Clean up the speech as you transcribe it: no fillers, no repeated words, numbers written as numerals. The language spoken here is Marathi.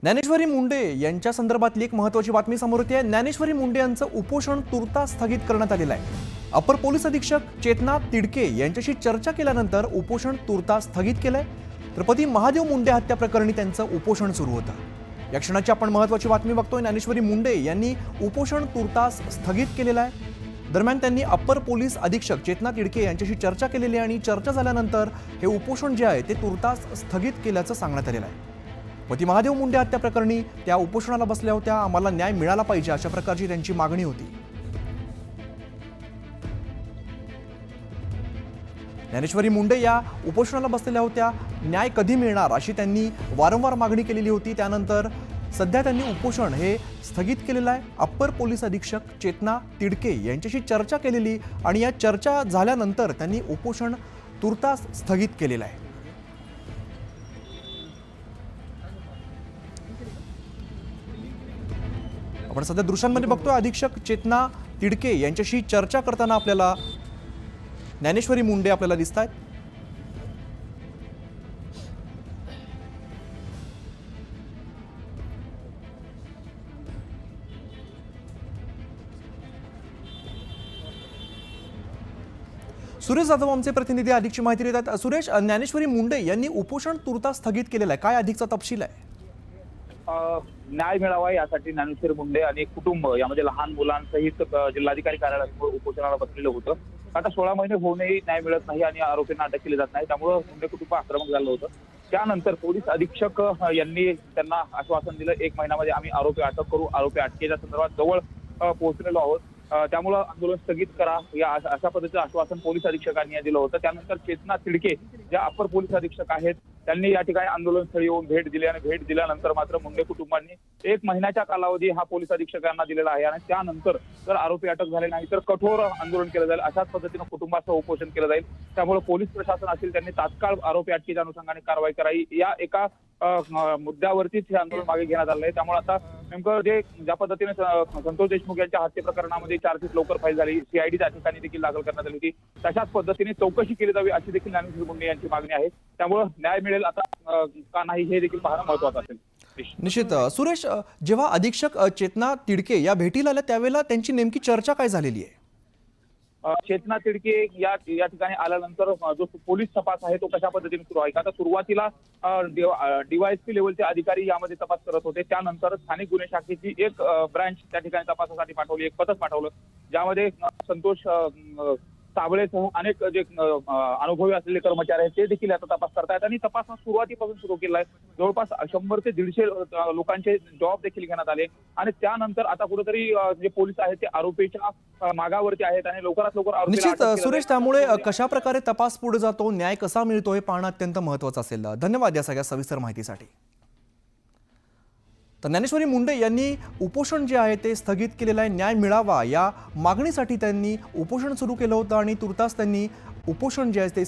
ज्ञानेश्वरी मुंडे यांच्या संदर्भातली एक महत्त्वाची बातमी समोर येते आहे। ज्ञानेश्वरी मुंडे यांचं उपोषण तुर्तास स्थगित करण्यात आलेलं आहे। अपर पोलीस अधीक्षक चेतना तिडके यांच्याशी चर्चा केल्यानंतर उपोषण तुर्तास स्थगित केलंय। तर पती महादेव मुंडे हत्या प्रकरणी त्यांचं उपोषण सुरू होतं। या क्षणाची आपण महत्त्वाची बातमी बघतोय। ज्ञानेश्वरी मुंडे यांनी उपोषण तुर्तास स्थगित केलेलं आहे। दरम्यान त्यांनी अप्पर पोलीस अधीक्षक चेतना तिडके यांच्याशी चर्चा केलेली आहे आणि चर्चा झाल्यानंतर हे उपोषण जे आहे ते तुर्तास स्थगित केल्याचं सांगण्यात आलेलं आहे। पती महादेव मुंडे हत्या प्रकरणी त्या उपोषणाला बसल्या होत्या। आम्हाला न्याय मिळाला पाहिजे अशा प्रकारची त्यांची मागणी होती। ज्ञानेश्वरी मुंडे या उपोषणाला बसलेल्या होत्या। न्याय कधी मिळणार अशी त्यांनी वारंवार मागणी केलेली होती। त्यानंतर सध्या त्यांनी उपोषण हे स्थगित केलेलं आहे। अप्पर पोलीस अधीक्षक चेतना तिडके यांच्याशी चर्चा केलेली आणि या चर्चा झाल्यानंतर त्यांनी उपोषण तुर्तास स्थगित केलेलं आहे। आपण सध्या दृश्यांमध्ये बघतोय अधीक्षक चेतना तिडके यांच्याशी चर्चा करताना आपल्याला ज्ञानेश्वरी मुंडे आपल्याला दिसतात। सुरेश जाधव आमचे प्रतिनिधी अधिकची माहिती देतात। सुरेश, ज्ञानेश्वरी मुंडे यांनी उपोषण तुर्तास स्थगित केलेलं आहे, काय अधिकचा तपशील आहे? न्याय मिळावा यासाठी ज्ञानेश्वरी मुंडे आणि कुटुंब यामध्ये लहान मुलांसहित जिल्हाधिकारी कार्यालयात उपोषणाला बसलेलं होतं। आता 16 महिने होऊनही न्याय मिळत नाही आणि आरोपींना अटक केली जात नाही, त्यामुळे मुंडे कुटुंब आक्रमक झालं होतं। त्यानंतर पोलीस अधीक्षक यांनी त्यांना आश्वासन दिलं, 1 महिन्यामध्ये आम्ही आरोपी अटक करू, आरोपी अटकेच्या संदर्भात जवळ पोहोचलेलो आहोत, त्यामुळे आंदोलन स्थगित करा या अशा पद्धतीचं आश्वासन पोलीस अधीक्षकांनी दिलं होतं। त्यानंतर चेतना तिडके ज्या अप्पर पोलीस अधीक्षक आहेत त्यांनी या ठिकाणी आंदोलनस्थळी येऊन भेट दिली आणि भेट दिल्यानंतर मात्र मुंडे कुटुंबांनी 1 महिन्याचा कालावधी हा पोलीस अधीक्षकांना दिलेला आहे आणि त्यानंतर जर आरोपी अटक झाले नाही तर कठोर आंदोलन केलं जाईल, अशाच पद्धतीनं कुटुंबाचं उपोषण केलं जाईल। त्यामुळे पोलीस प्रशासन असेल त्यांनी तात्काळ आरोपी अटकेच्या अनुषंगाने कारवाई करावी या एका मुद्द्यावरतीच हे आंदोलन मागे घेण्यात आलं आहे। त्यामुळे आता नेमकं ज्या पद्धतीने संतोष देशमुख यांच्या हत्ये प्रकरणामध्ये चार्जशीट लवकर फाईल झाली, सीआयडी त्या ठिकाणी देखील दाखल करण्यात आली होती, तशाच पद्धतीने चौकशी केली जावी अशी देखील ज्ञानेश्वरी मुंडे यांची मागणी आहे। त्यामुळे न्याय मिळेल आता का नाही हे देखील पाहणं महत्त्वाचं असेल। निश्चित। सुरेश, जेव्हा अधीक्षक चेतना तिडके या भेटीला आल्या त्यावेळेला त्यांची नेमकी चर्चा काय झालेली आहे? चेतना तिडके या ठिकाणी आल्यानंतर जो पोलीस तपास आहे तो कशा पद्धतीने सुरू आहे का, आता सुरुवातीला डीवायएसपी लेवलचे अधिकारी यामध्ये तपास करत होते। त्यानंतर स्थानिक गुन्हे शाखेची एक ब्रांच त्या ठिकाणी तपासासाठी पाठवली, एक पथक पाठवलं, ज्यामध्ये संतोष साबळेसह अनेक जे अनुभवी असलेले कर्मचारी आहेत ते देखील आता तपास करतायत आणि तपास सुरुवातीपासून सुरू केला आहे। जवळपास 100 ते 150 लोकांचे जॉब देखील घेण्यात आले आणि त्यानंतर आता कुठेतरी जे पोलीस आहेत ते आरोपीच्या मागावरती आहेत आणि लवकरात लवकर निश्चित। सुरेश, त्यामुळे कशा प्रकारे तपास पुढे जातो, न्याय कसा मिळतो हे पाहणं अत्यंत महत्त्वाचं असेल। धन्यवाद या सगळ्या सविस्तर माहितीसाठी। तर ज्ञानेश्वरी मुंडे यांनी उपोषण जे आहे ते स्थगित केलेलं आहे। न्याय मिळावा या मागणीसाठी त्यांनी उपोषण सुरू केलं होतं आणि तुर्तास त्यांनी उपोषण जे आहे ते